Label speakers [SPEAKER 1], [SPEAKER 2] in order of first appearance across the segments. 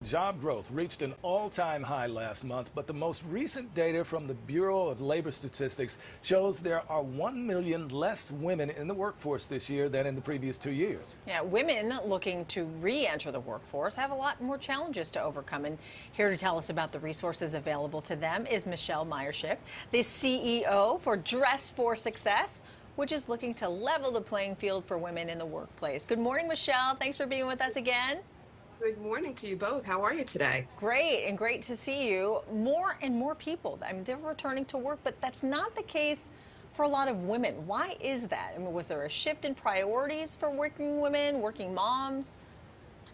[SPEAKER 1] Job growth reached an all-time high last month, but the most recent data from the Bureau of Labor Statistics shows there are 1 million less women in the workforce this year than in the previous 2 years.
[SPEAKER 2] Yeah, women looking to re-enter the workforce have a lot more challenges to overcome. And here to tell us about the resources available to them is Michele Meyer-Shipp, the CEO for Dress for Success, which is looking to level the playing field for women in the workplace. Good morning, Michele. Thanks for being with us again.
[SPEAKER 3] Good morning to you both. How are you today?
[SPEAKER 2] Great, and great to see you. More and more people, they're returning to work, but that's not the case for a lot of women. Why is that? Was there a shift in priorities for working women, working moms?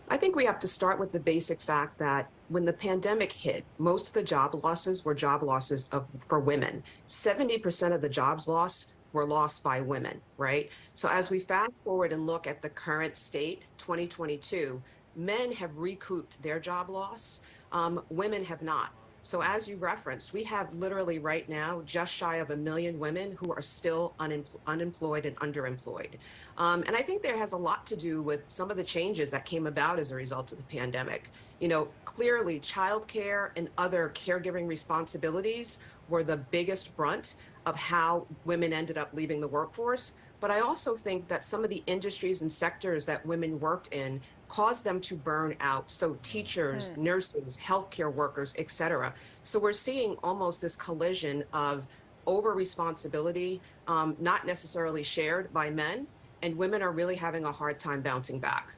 [SPEAKER 3] I think we have to start with the basic fact that when the pandemic hit, most of the job losses were job losses for women. 70% of the jobs lost were lost by women, right? So as we fast forward and look at the current state, 2022, men have recouped their job loss, women have not. So as you referenced, we have literally right now just shy of 1 million women who are still unemployed and underemployed. And I think there has a lot to do with some of the changes that came about as a result of the pandemic. You know, clearly childcare and other caregiving responsibilities were the biggest brunt of how women ended up leaving the workforce. But I also think that some of the industries and sectors that women worked in caused them to burn out. So teachers, nurses, healthcare workers, et cetera. So we're seeing almost this collision of over responsibility, not necessarily shared by men, and women are really having a hard time bouncing back.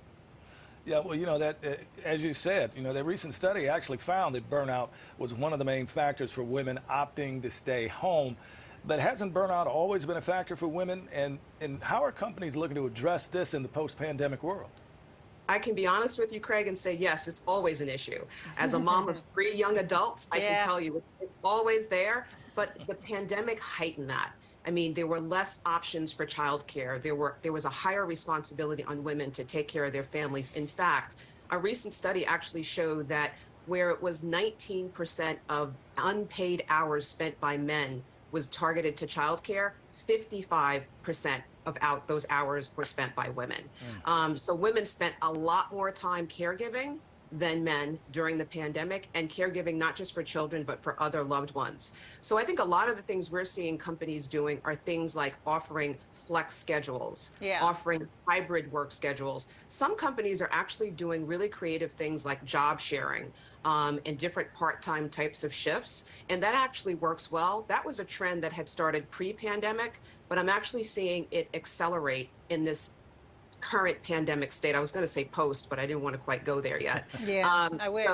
[SPEAKER 1] Yeah, well, that as you said, that recent study actually found that burnout was one of the main factors for women opting to stay home. But hasn't burnout always been a factor for women? And how are companies looking to address this in the post-pandemic world?
[SPEAKER 3] I can be honest with you, Craig, and say, yes, it's always an issue. As a mom of 3 young adults, I can tell you it's always there. But the pandemic heightened that. I mean, there were less options for childcare. There was a higher responsibility on women to take care of their families. In fact, a recent study actually showed that where it was 19% of unpaid hours spent by men was targeted to childcare, 55% of those hours were spent by women. So women spent a lot more time caregiving than men during the pandemic, and caregiving not just for children, but for other loved ones. So I think a lot of the things we're seeing companies doing are things like offering flex schedules, offering hybrid work schedules. Some companies are actually doing really creative things like job sharing and different part-time types of shifts. And that actually works well. That was a trend that had started pre-pandemic, but I'm actually seeing it accelerate in this current pandemic state. I was going to say post, but I didn't want to quite go there yet.
[SPEAKER 2] I wish.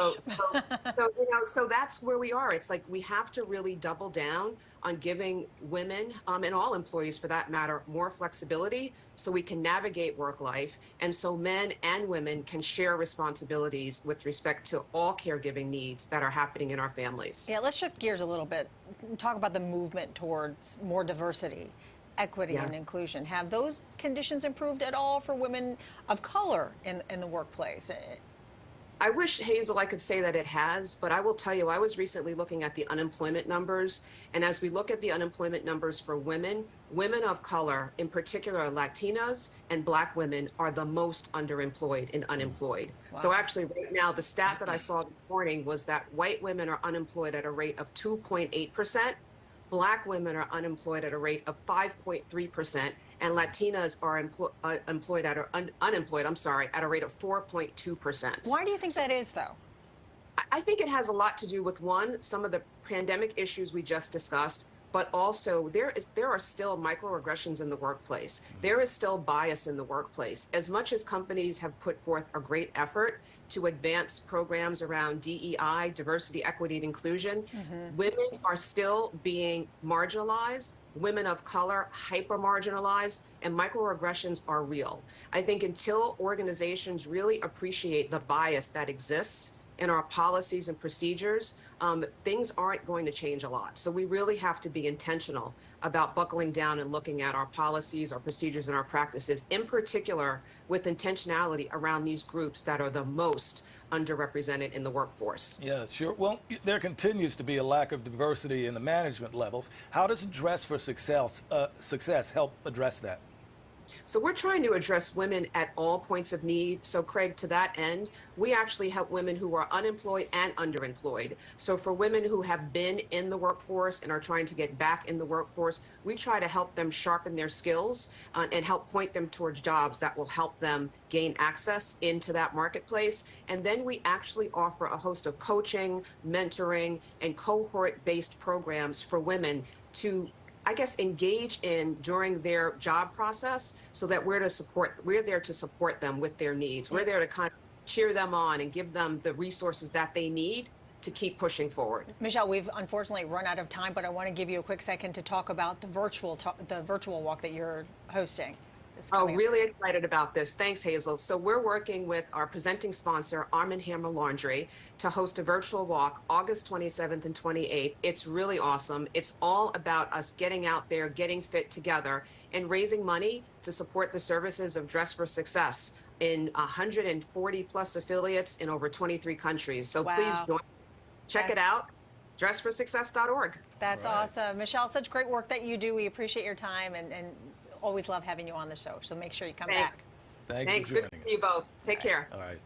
[SPEAKER 3] So that's where we are. It's like we have to really double down on giving women and all employees for that matter more flexibility so we can navigate work life, and so men and women can share responsibilities with respect to all caregiving needs that are happening in our families.
[SPEAKER 2] Yeah, let's shift gears a little bit. Talk about the movement towards more diversity, equity, and inclusion. Have those conditions improved at all for women of color in the workplace?
[SPEAKER 3] I wish, Hazel, I could say that it has, but I will tell you, I was recently looking at the unemployment numbers. And as we look at the unemployment numbers for women, women of color, in particular Latinas and Black women, are the most underemployed and unemployed. Wow. So actually right now, the stat that I saw this morning was that white women are unemployed at a rate of 2.8%. Black women are unemployed at a rate of 5.3%, and Latinas are unemployed at a rate of 4.2%.
[SPEAKER 2] Why do you think that is, though?
[SPEAKER 3] I think it has a lot to do with, one, some of the pandemic issues we just discussed, but also there are still microaggressions in the workplace. There is still bias in the workplace. As much as companies have put forth a great effort to advance programs around DEI, diversity, equity, and inclusion, women are still being marginalized. Women of color, hyper-marginalized, and microaggressions are real. I think until organizations really appreciate the bias that exists in our policies and procedures, things aren't going to change a lot. So we really have to be intentional about buckling down and looking at our policies, our procedures, and our practices, in particular with intentionality around these groups that are the most underrepresented in the workforce.
[SPEAKER 1] Yeah, sure. Well, there continues to be a lack of diversity in the management levels. How does Dress for Success help address that?
[SPEAKER 3] So we're trying to address women at all points of need. So Craig, to that end, we actually help women who are unemployed and underemployed. So for women who have been in the workforce and are trying to get back in the workforce, we try to help them sharpen their skills and help point them towards jobs that will help them gain access into that marketplace. And then we actually offer a host of coaching, mentoring, and cohort-based programs for women to, I guess, engage in during their job process, so that we're there to support them with their needs. We're there to kind of cheer them on and give them the resources that they need to keep pushing forward.
[SPEAKER 2] Michele, we've unfortunately run out of time, but I want to give you a quick second to talk about the virtual walk that you're hosting.
[SPEAKER 3] Oh, really excited about this. Thanks, Hazel. So we're working with our presenting sponsor, Arm & Hammer Laundry, to host a virtual walk August 27th and 28th. It's really awesome. It's all about us getting out there, getting fit together, and raising money to support the services of Dress for Success in 140 plus affiliates in over 23 countries. So please join. Check it out, dressforsuccess.org.
[SPEAKER 2] That's awesome. Michele, such great work that you do. We appreciate your time and always love having you on the show. So make sure you come back.
[SPEAKER 1] Thanks.
[SPEAKER 3] Good to see you both. Take care.
[SPEAKER 1] All right.